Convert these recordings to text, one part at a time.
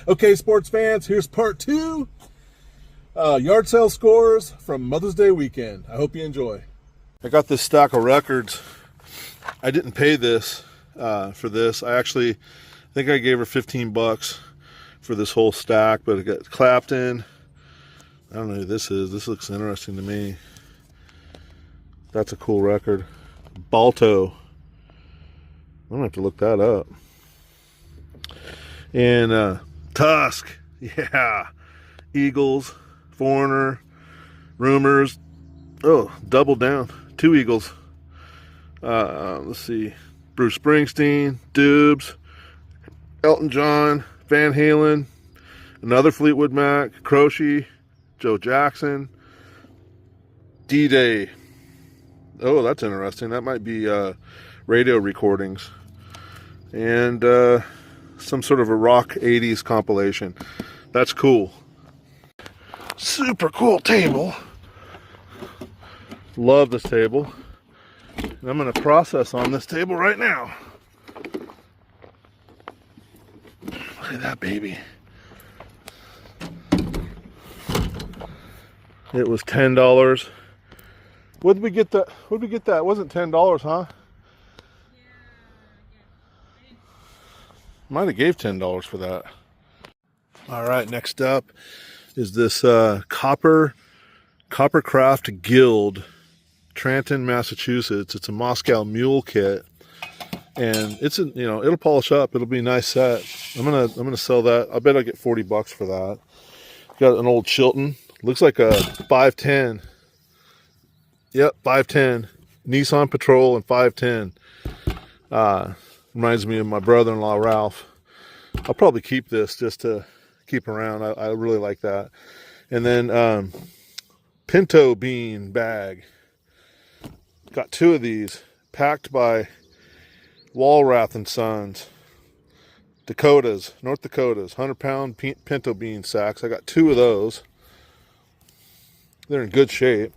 Okay, sports fans, here's part two. Yard sale scores from Mother's Day weekend. I hope you enjoy. I got this stack of records. I didn't pay this for this. I think I gave her 15 bucks for this whole stack, but it got Clapton. I don't know who this is. This looks interesting to me. That's a cool record. Balto. I'm gonna have to look that up. And Tusk. Yeah. Eagles. Foreigner. Rumors. Oh, double down. 2 Eagles. Let's see. Bruce Springsteen. Dubs. Elton John. Van Halen. Another Fleetwood Mac. Croce. Joe Jackson. D-Day. Oh, that's interesting. That might be radio recordings. And some sort of a rock 80s compilation. That's cool. Super cool table. Love this table. And I'm going to process on this table right now. Look at that baby. It was $10. What did we get that? What did we get that? It wasn't $10, huh? Might have gave $10 for that. All right, next up is this Coppercraft Guild, Trenton, Massachusetts. It's a Moscow Mule kit, and it's it'll polish up. It'll be a nice set. I'm gonna sell that. I bet I get 40 bucks for that. Got an old Chilton. Looks like a 510. Yep, 510. Nissan Patrol and 510. Reminds me of my brother-in-law, Ralph. I'll probably keep this just to keep around. I really like that. And then pinto bean bag. Got 2 of these. Packed by Walrath and Sons. Dakotas, North Dakotas. 100-pound pinto bean sacks. I got 2 of those. They're in good shape.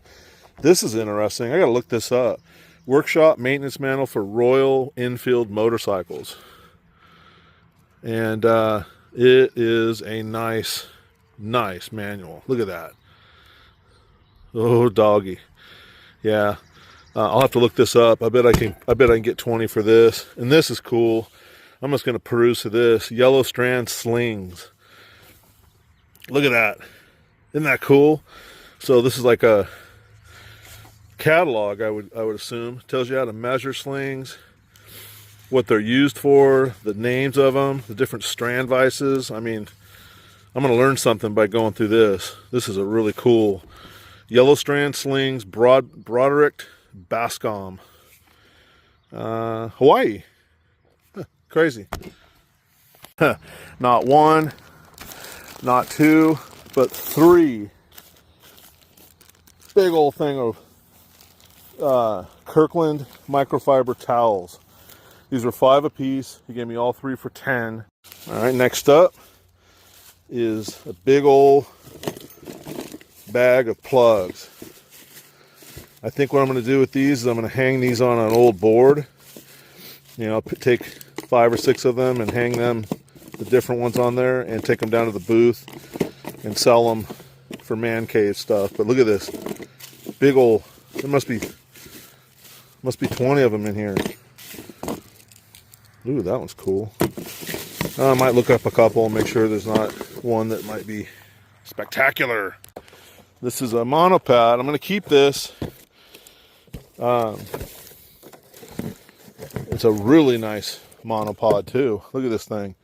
This is interesting. I got to look this up. Workshop maintenance manual for Royal Enfield motorcycles. And it is a nice manual. Look at that. Oh, doggy. Yeah. I'll have to look this up. I bet I can get 20 for this. And this is cool. I'm just going to peruse to this. Yellow strand slings. Look at that. Isn't that cool? So this is like a catalog, I would assume. Tells you how to measure slings, what they're used for, the names of them, the different strand vices. I mean, I'm going to learn something by going through this. This is a really cool yellow strand slings, Broderick Bascom, Hawaii. Huh, crazy. Not 1, not 2, but 3. Big old thing of Kirkland microfiber towels. These were 5 a piece. He gave me all 3 for 10. All right, next up is a big old bag of plugs. I think what I'm going to do with these is I'm going to hang these on an old board. Take 5 or 6 of them and hang them, the different ones on there, and take them down to the booth and sell them for man cave stuff. But look at this. Big old, there must be 20 of them in here. Ooh, that one's cool. I might look up a couple and make sure there's not one that might be spectacular. This is a monopod. I'm going to keep this. It's a really nice monopod too. Look at this thing.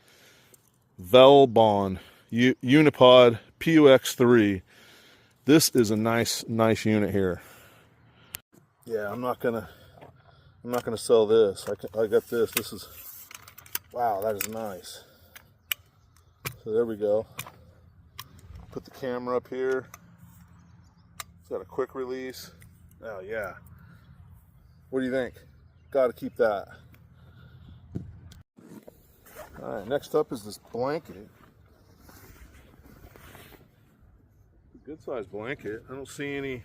Velbon Unipod PUX3. This is a nice unit here. Yeah, I'm not gonna sell this. I got this. This is, wow, that is nice. So there we go. Put the camera up here. It's got a quick release. Oh yeah. What do you think? Got to keep that. All right, next up is this blanket. Good size blanket. I don't see any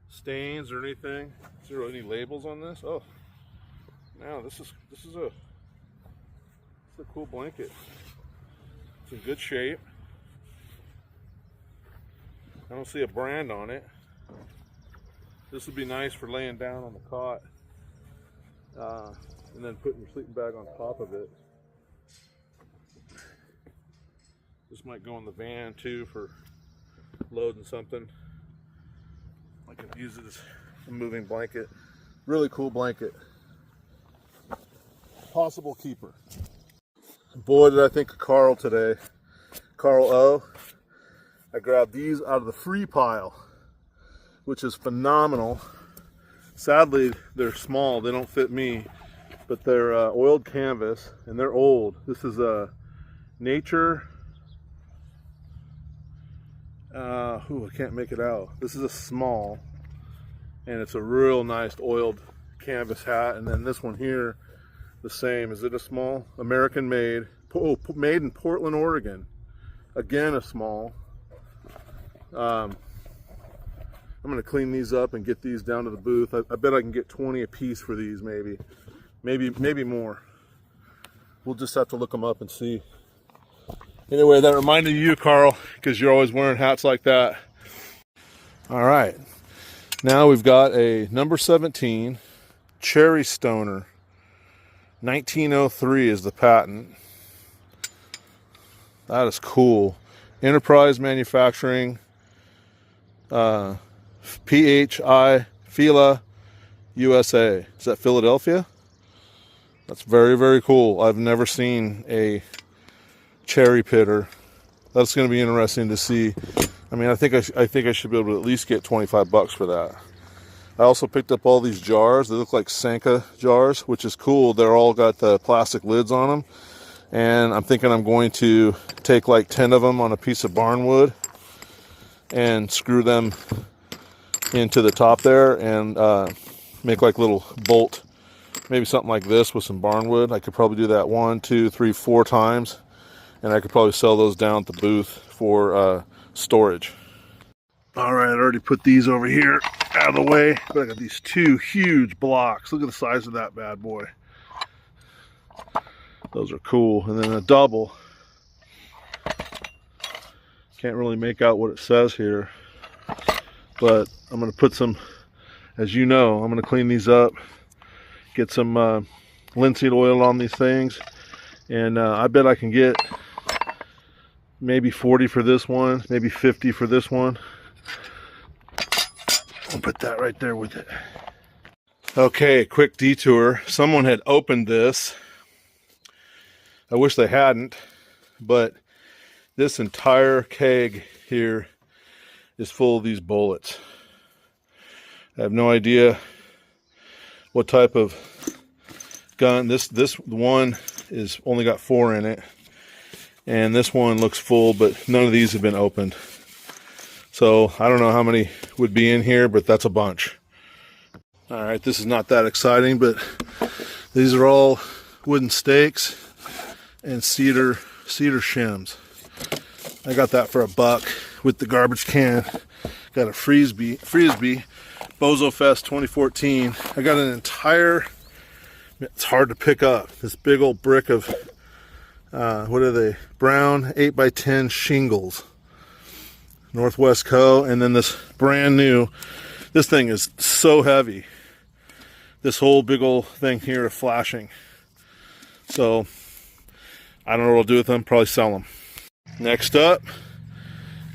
stains or anything. Is there any labels on this? Oh, no, this is a It's a cool blanket. It's in good shape. I don't see a brand on it. This would be nice for laying down on the cot, and then putting your sleeping bag on top of it. This might go in the van too for loading something. I can use it as a moving blanket. Really cool blanket. Possible keeper. Boy, did I think of Carl today. Carl O. I grabbed these out of the free pile, which is phenomenal. Sadly, they're small. They don't fit me, but they're oiled canvas and they're old. This is a Nature. I can't make it out. This is a small, and it's a real nice oiled canvas hat. And then this one here, the same. Is it a small? American made. Oh, made in Portland, Oregon. Again, a small. I'm going to clean these up and get these down to the booth. I bet I can get 20 a piece for these, maybe more. We'll just have to look them up and see. Anyway, that reminded you, Carl, because you're always wearing hats like that. All right, now we've got a number 17 Cherry Stoner. 1903 is the patent. That is cool. Enterprise Manufacturing. PHI Fila USA. Is that Philadelphia? That's very, very cool. I've never seen a cherry pitter. That's going to be interesting to see. I mean, I think I should be able to at least get 25 bucks for that. I also picked up all these jars. They look like Sanka jars, which is cool. They're all got the plastic lids on them. And I'm thinking I'm going to take like 10 of them on a piece of barnwood and screw them into the top there and make like little bolt, maybe something like this with some barnwood. I could probably do that 1, 2, 3, 4 times, and I could probably sell those down at the booth for storage. All right, I already put these over here out of the way, but I got these 2 huge blocks. Look at the size of that bad boy. Those are cool. And then a double. Can't really make out what it says here, but I'm going to put some, as you know, I'm going to clean these up, get some linseed oil on these things, and I bet I can get maybe 40 for this one, maybe 50 for this one. I'll put that right there with it. Okay, quick detour. Someone had opened this. I wish they hadn't, but this entire keg here is full of these bullets. I have no idea what type of gun. This one is only got 4 in it, and this one looks full, but none of these have been opened. So I don't know how many would be in here, but that's a bunch. All right, this is not that exciting, but these are all wooden stakes and cedar shims. I got that for $1 with the garbage can. Got a Frisbee Bozo Fest 2014. I got an entire, it's hard to pick up, this big old brick of what are they, brown 8x10 shingles, Northwest Co. And then this brand new, this thing is so heavy, this whole big old thing here of flashing. So I don't know what I'll do with them, probably sell them. Next up,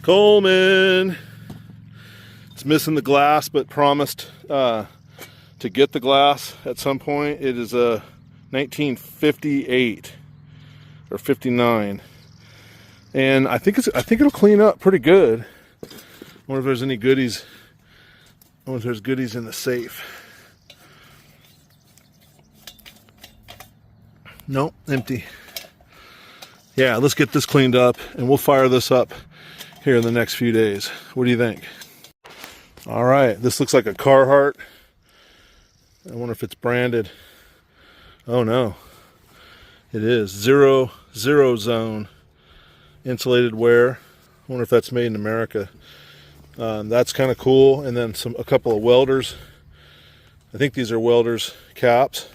Coleman. It's missing the glass, but promised to get the glass at some point. It is a 1958 or 59, and I think it'll clean up pretty good. I wonder if there's any goodies. I wonder if there's goodies in the safe. Nope, empty. Yeah, let's get this cleaned up, and we'll fire this up here in the next few days. What do you think? All right, this looks like a Carhartt. I wonder if it's branded. Oh no, it is zero zone insulated wear. I wonder if that's made in America. That's kind of cool. And then a couple of welders. I think these are welders caps.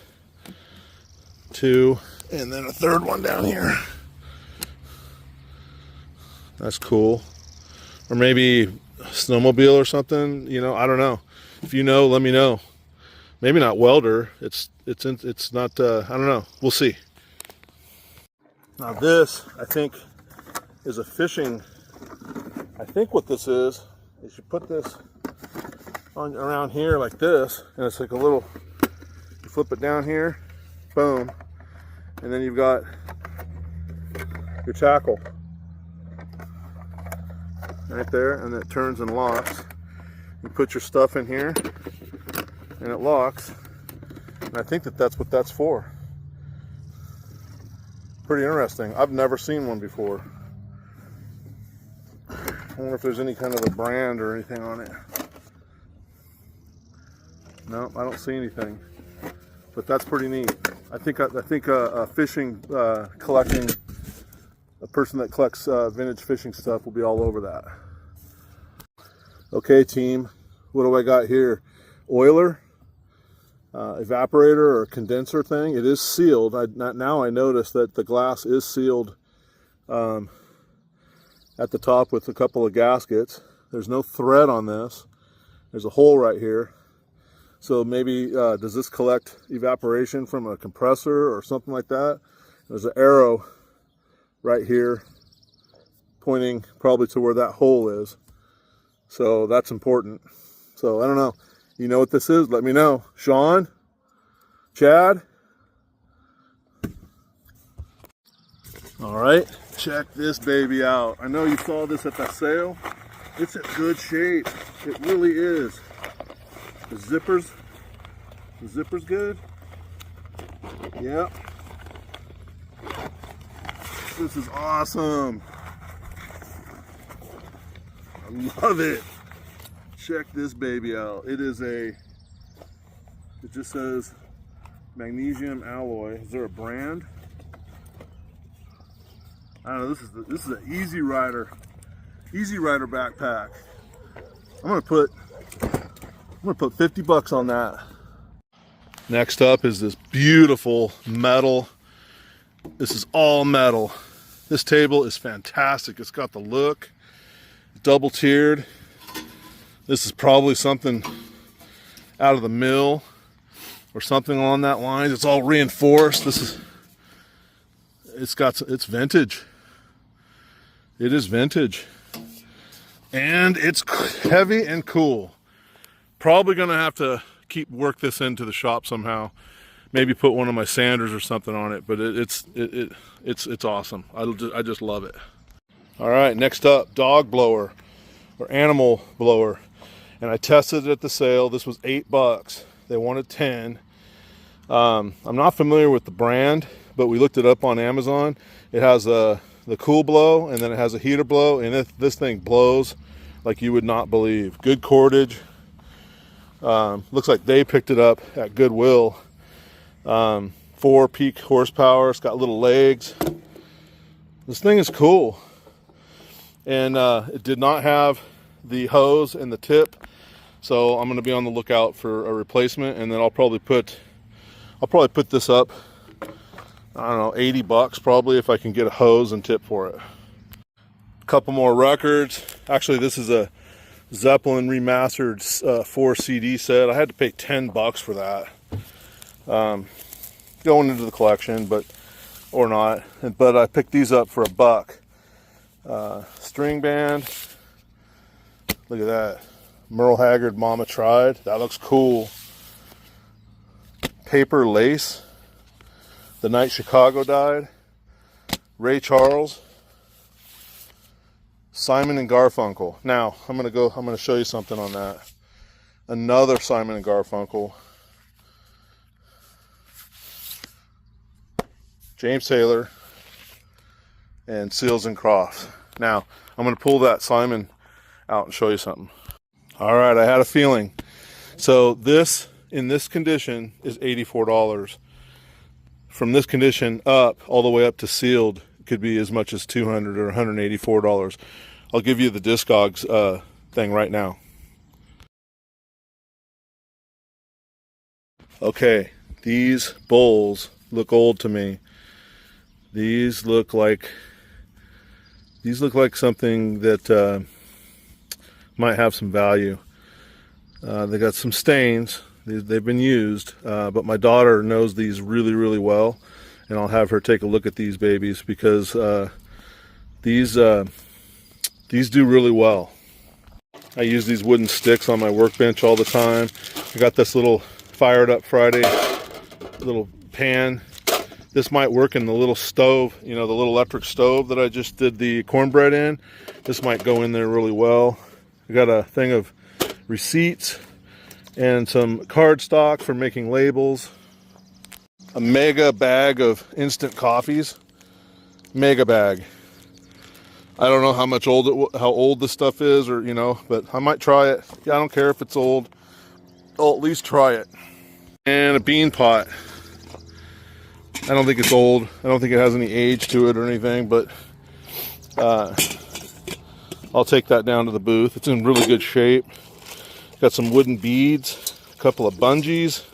2, And then a third one down here. That's cool. Or maybe a snowmobile or something, you know, I don't know. If you know, let me know. Maybe not welder. It's not, I don't know. We'll see. Now this, I think, is a fishing, I think what this is you put this on around here like this, and it's like a little, you flip it down here, boom, and then you've got your tackle right there, and it turns and locks. You put your stuff in here, and it locks, and I think that's what that's for. Pretty interesting. I've never seen one before. I wonder if there's any kind of a brand or anything on it. No, I don't see anything. But that's pretty neat. I think a fishing collecting, a person that collects vintage fishing stuff will be all over that. Okay, team. What do I got here? Oiler, evaporator or condenser thing. It is sealed. Now I notice that the glass is sealed at the top with a couple of gaskets. There's no thread on this. There's a hole right here. So maybe, does this collect evaporation from a compressor or something like that? There's an arrow right here pointing probably to where that hole is. So that's important. So I don't know. You know what this is? Let me know. Sean? Chad? All right. Check this baby out. I know you saw this at the sale. It's in good shape. It really is. The zipper's good. Yep. This is awesome. I love it. Check this baby out. It just says magnesium alloy. Is there a brand? I don't know. This is an Easy Rider backpack. I'm gonna put $50 on that. Next up is this beautiful metal. This is all metal. This table is fantastic. It's got the look, double tiered. This is probably something out of the mill or something along that line. It's all reinforced. It's vintage. It is vintage. And it's heavy and cool. Probably gonna have to work this into the shop somehow. Maybe put one of my sanders or something on it, but it's awesome. I just love it. All right, next up, dog blower or animal blower. And I tested it at the sale. This was $8. They wanted 10. I'm not familiar with the brand, but we looked it up on Amazon. It has the cool blow, and then it has a heater blow, and this thing blows like you would not believe. Good cordage. Looks like they picked it up at Goodwill. 4 peak horsepower. It's got little legs. This thing is cool. And it did not have the hose and the tip, so I'm going to be on the lookout for a replacement, and then I'll probably put this up, I don't know, $80 probably, if I can get a hose and tip for it. A couple more records. Actually, this is a Zeppelin remastered 4 CD set. I had to pay $10 for that. Going into the collection, or not. But I picked these up for $1. String band. Look at that. Merle Haggard Mama Tried. That looks cool. Paper lace. The Night Chicago Died. Ray Charles. Simon and Garfunkel. Now, I'm going to show you something on that. Another Simon and Garfunkel. James Taylor. And Seals and Crofts. Now, I'm going to pull that Simon out and show you something. All right, I had a feeling. So this, in this condition, is $84. From this condition up, all the way up to sealed, could be as much as $200 or $184. I'll give you the Discogs thing right now. Okay, these bowls look old to me. These look like something that might have some value. They got some stains. They've been used, but my daughter knows these really, really well, and I'll have her take a look at these babies because these do really well. I use these wooden sticks on my workbench all the time. I got this little Fired Up Friday little pan. This might work in the little stove, you know, the little electric stove that I just did the cornbread in. This might go in there really well. I got a thing of receipts and some cardstock for making labels. A mega bag of instant coffees. Mega bag. I don't know how old this stuff is, or you know, but I might try it. Yeah, I don't care if it's old. I'll at least try it. And a bean pot. I don't think it's old. I don't think it has any age to it or anything, but I'll take that down to the booth. It's in really good shape. Got some wooden beads, a couple of bungees.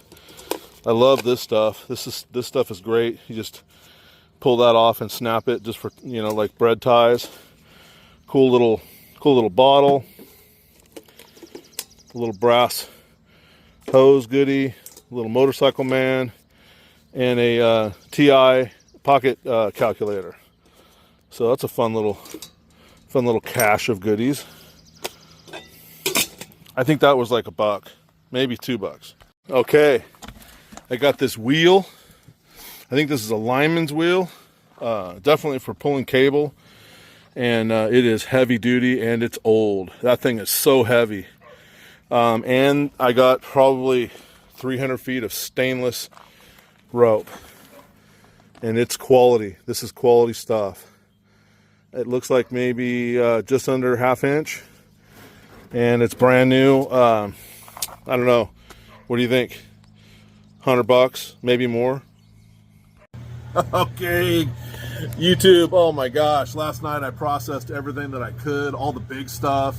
I love this stuff. This stuff is great. You just pull that off and snap it just for, you know, like bread ties. Cool little bottle. A little brass hose goodie, a little motorcycle man, and a TI pocket calculator. So that's a fun little cache of goodies. I think that was like $1, maybe $2. Okay, I got this wheel. I think this is a lineman's wheel, definitely for pulling cable, and it is heavy duty and it's old. That thing is so heavy. And I got probably 300 feet of stainless rope, and it's quality. This is quality stuff. It looks like maybe just under 1/2 inch, and it's brand new. I don't know. What do you think? $100, maybe more. Okay, YouTube. Oh my gosh! Last night I processed everything that I could, all the big stuff.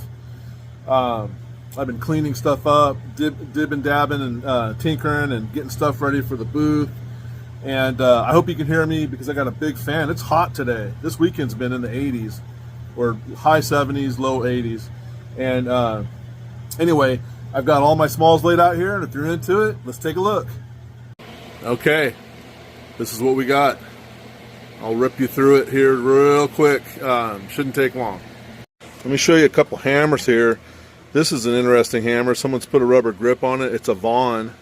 I've been cleaning stuff up, dibbing, dabbing, and tinkering, and getting stuff ready for the booth. And I hope you can hear me because I got a big fan. It's hot today. This weekend's been in the 80s, or high 70s, low 80s. And anyway, I've got all my smalls laid out here, and if you're into it, let's take a look. Okay, this is what we got. I'll rip you through it here real quick. Shouldn't take long. Let me show you a couple hammers here. This is an interesting hammer. Someone's put a rubber grip on it. It's a Vaughn.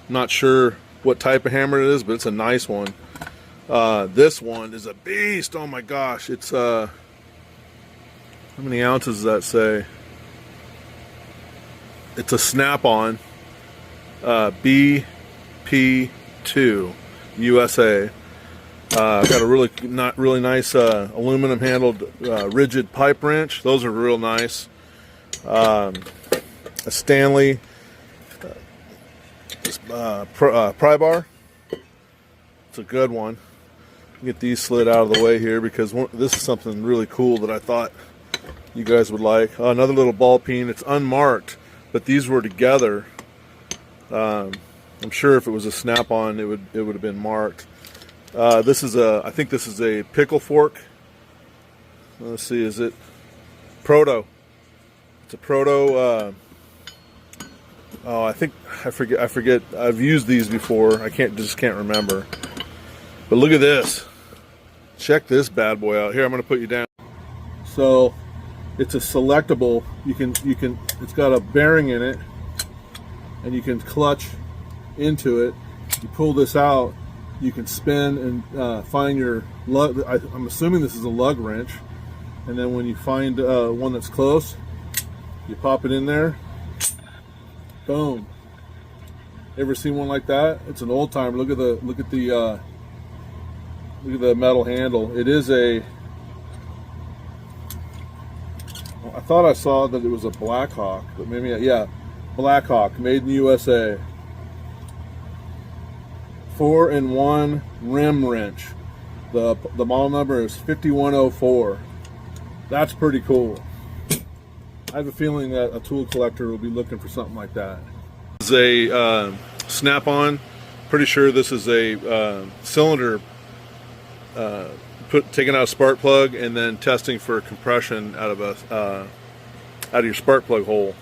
I'm not sure what type of hammer it is, but it's a nice one. This one is a beast. Oh my gosh. It's how many ounces does that say? It's a snap-on BP2 USA. Got a really nice aluminum handled rigid pipe wrench. Those are real nice. A Stanley pry bar. It's a good one. Get these slid out of the way here because this is something really cool that I thought you guys would like. Another little ball peen. It's unmarked, but these were together. I'm sure if it was a snap-on, it would have been marked. This is I think this is a pickle fork. Let's see, is it Proto? It's a Proto. I forget. I've used these before. I just can't remember. But look at this. Check this bad boy out. Here, I'm going to put you down. So, it's a selectable. You can. It's got a bearing in it, and you can clutch into it. You pull this out. You can spin and find your lug. I'm assuming this is a lug wrench. And then when you find one that's close, you pop it in there. Boom. Ever seen one like that? It's an old timer. Look at the metal handle. It is a. I thought I saw that it was a Blackhawk, but maybe yeah, Blackhawk, made in the USA. 4-in-1 rim wrench. The model number is 5104. That's pretty cool. I have a feeling that a tool collector will be looking for something like that. This is a snap-on. Pretty sure this is a cylinder taking out a spark plug and then testing for compression out of your spark plug hole.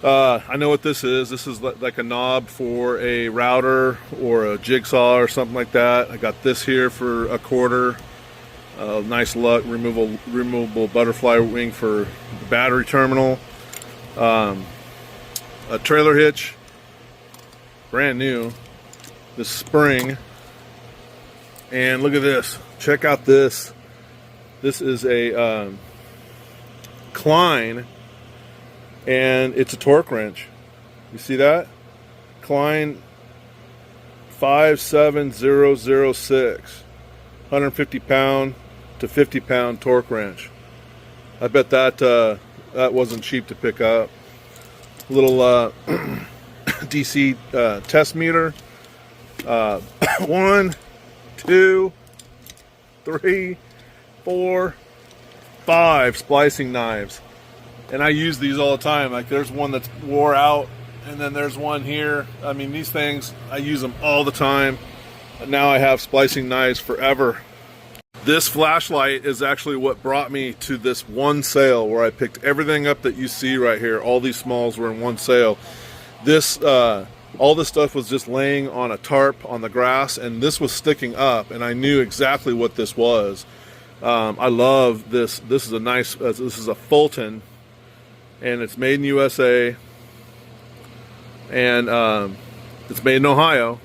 I know what this is. This is like a knob for a router or a jigsaw or something like that. I got this here for $1/4. Nice luck removable butterfly wing for the battery terminal. A trailer hitch, brand new. This spring. And look at this. Check out this. This is a Klein, and it's a torque wrench. You see that? Klein 57006, 150 pound to 50 pound torque wrench. I bet that that wasn't cheap to pick up. Little DC test meter. 1, 2, 3, 4, 5 splicing knives, and I use these all the time. Like, there's one that's wore out, and then there's one here. I mean, these things, I use them all the time. And now I have splicing knives forever. This flashlight is actually what brought me to this one sale where I picked everything up that you see right here. All these smalls were in one sale. This all this stuff was just laying on a tarp on the grass, and this was sticking up, and I knew exactly what this was. I love this. This is a nice, this is a Fulton, and it's made in USA, and it's made in Ohio,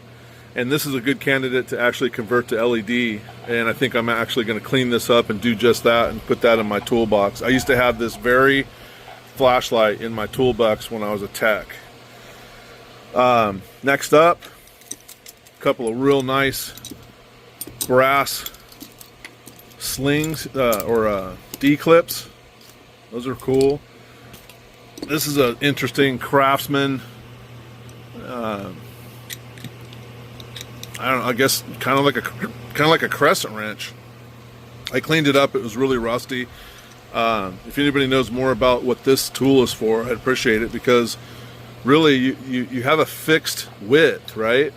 and this is a good candidate to actually convert to LED, and I think I'm actually going to clean this up and do just that and put that in my toolbox. I used to have this very flashlight in my toolbox when I was a tech. Next up, a couple of real nice brass slings or D-clips. Those are cool. This is an interesting Craftsman. I don't know. I guess kind of like a crescent wrench. I cleaned it up. It was really rusty. If anybody knows more about what this tool is for, I'd appreciate it, because really, you have a fixed width, right?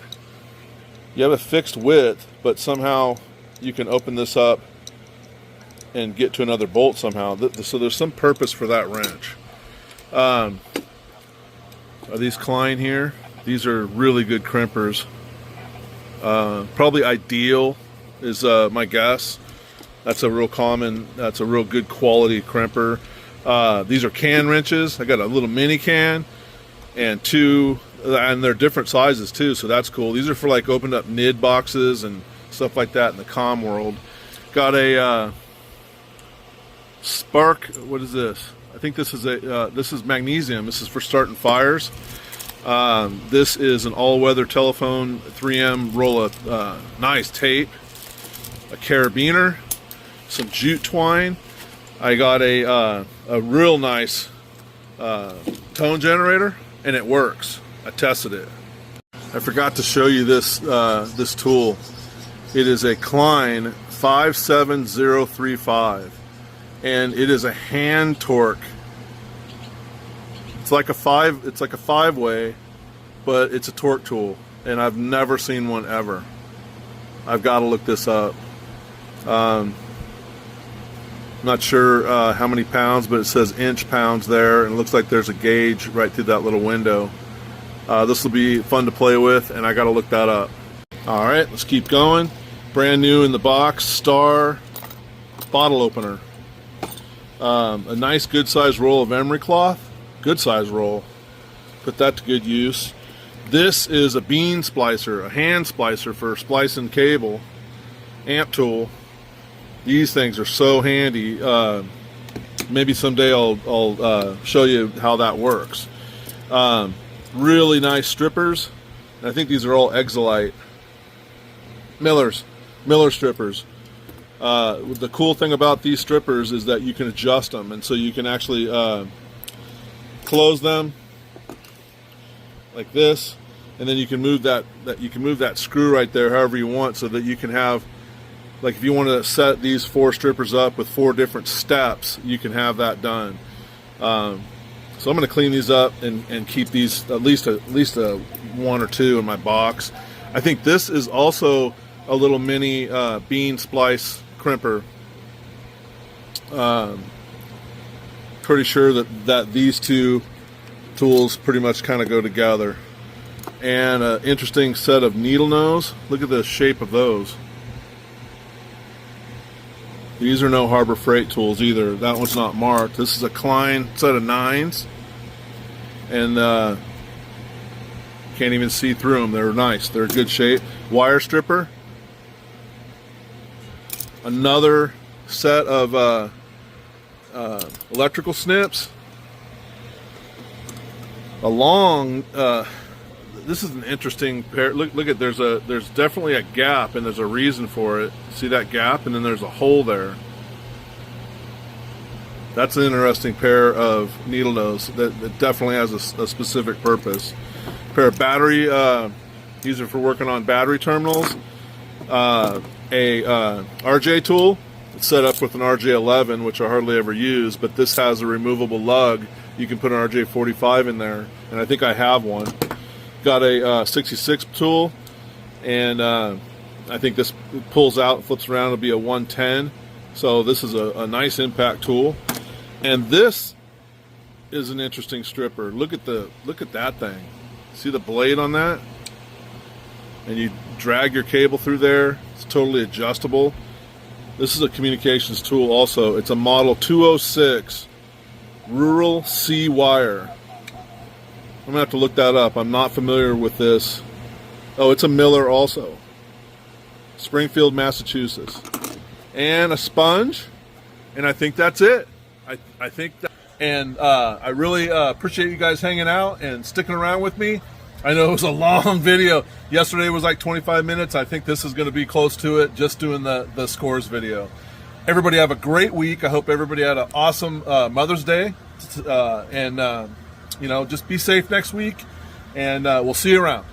You have a fixed width, but somehow you can open this up and get to another bolt somehow. So there's some purpose for that wrench. Are these Klein here? These are really good crimpers. Probably Ideal is my guess. That's a real good quality crimper. These are can wrenches. I got a little mini can. And they're different sizes too, so that's cool. These are for like opened up NID boxes and stuff like that in the comm world. Got a spark. What is this? I think this is magnesium. This is for starting fires. This is an all-weather telephone 3M roll of nice tape, a carabiner, some jute twine. I got a real nice tone generator. And it works. I tested it. I forgot to show you this this tool. It is a Klein 57035, and it is a hand torque. It's like a 5-way, but it's a torque tool, and I've never seen one ever. I've got to look this up. Not sure how many pounds, but it says inch pounds there, and it looks like there's a gauge right through that little window. This will be fun to play with, and I got to look that up. All right, let's keep going. Brand new in the box, Star bottle opener. A nice good size roll of emery cloth. Good size roll. Put that to good use. This is a bean splicer, a hand splicer for splicing cable. Amp tool. These things are so handy. Maybe someday I'll show you how that works. Really nice strippers. I think these are all Exolite. Miller strippers. The cool thing about these strippers is that you can adjust them, and so you can actually close them like this, and then you can move that screw right there however you want, so that you can have, like, if you want to set these 4 strippers up with 4 different steps, you can have that done. So I'm going to clean these up and keep these at least a 1 or 2 in my box. I think this is also a little mini bean splice crimper. Pretty sure that these two tools pretty much kind of go together. And an interesting set of needle nose. Look at the shape of those. These are no Harbor Freight tools either. That one's not marked. This is a Klein set of 9s. And can't even see through them. They're nice. They're good shape. Wire stripper. Another set of electrical snips. A long, this is an interesting pair. Look at, there's definitely a gap, and there's a reason for it. See that gap, and then there's a hole there. That's an interesting pair of needle nose that definitely has a specific purpose. Pair of battery, these are for working on battery terminals. A RJ tool. It's set up with an RJ11, which I hardly ever use, but this has a removable lug. You can put an RJ45 in there, and I think I have one. Got a 66 tool, and I think this pulls out and flips around. It'll be a 110. So this is a nice impact tool. And this is an interesting stripper. Look at that thing. See the blade on that? And you drag your cable through there. It's totally adjustable. This is a communications tool also. It's a model 206 Rural C wire. I'm gonna have to look that up. I'm not familiar with this. Oh, it's a Miller also. Springfield, Massachusetts. And a sponge. And I think that's it. I think that, and I really appreciate you guys hanging out and sticking around with me. I know it was a long video. Yesterday was like 25 minutes. I think this is going to be close to it, just doing the scores video. Everybody have a great week. I hope everybody had an awesome Mother's Day. And, you know, just be safe next week. And we'll see you around.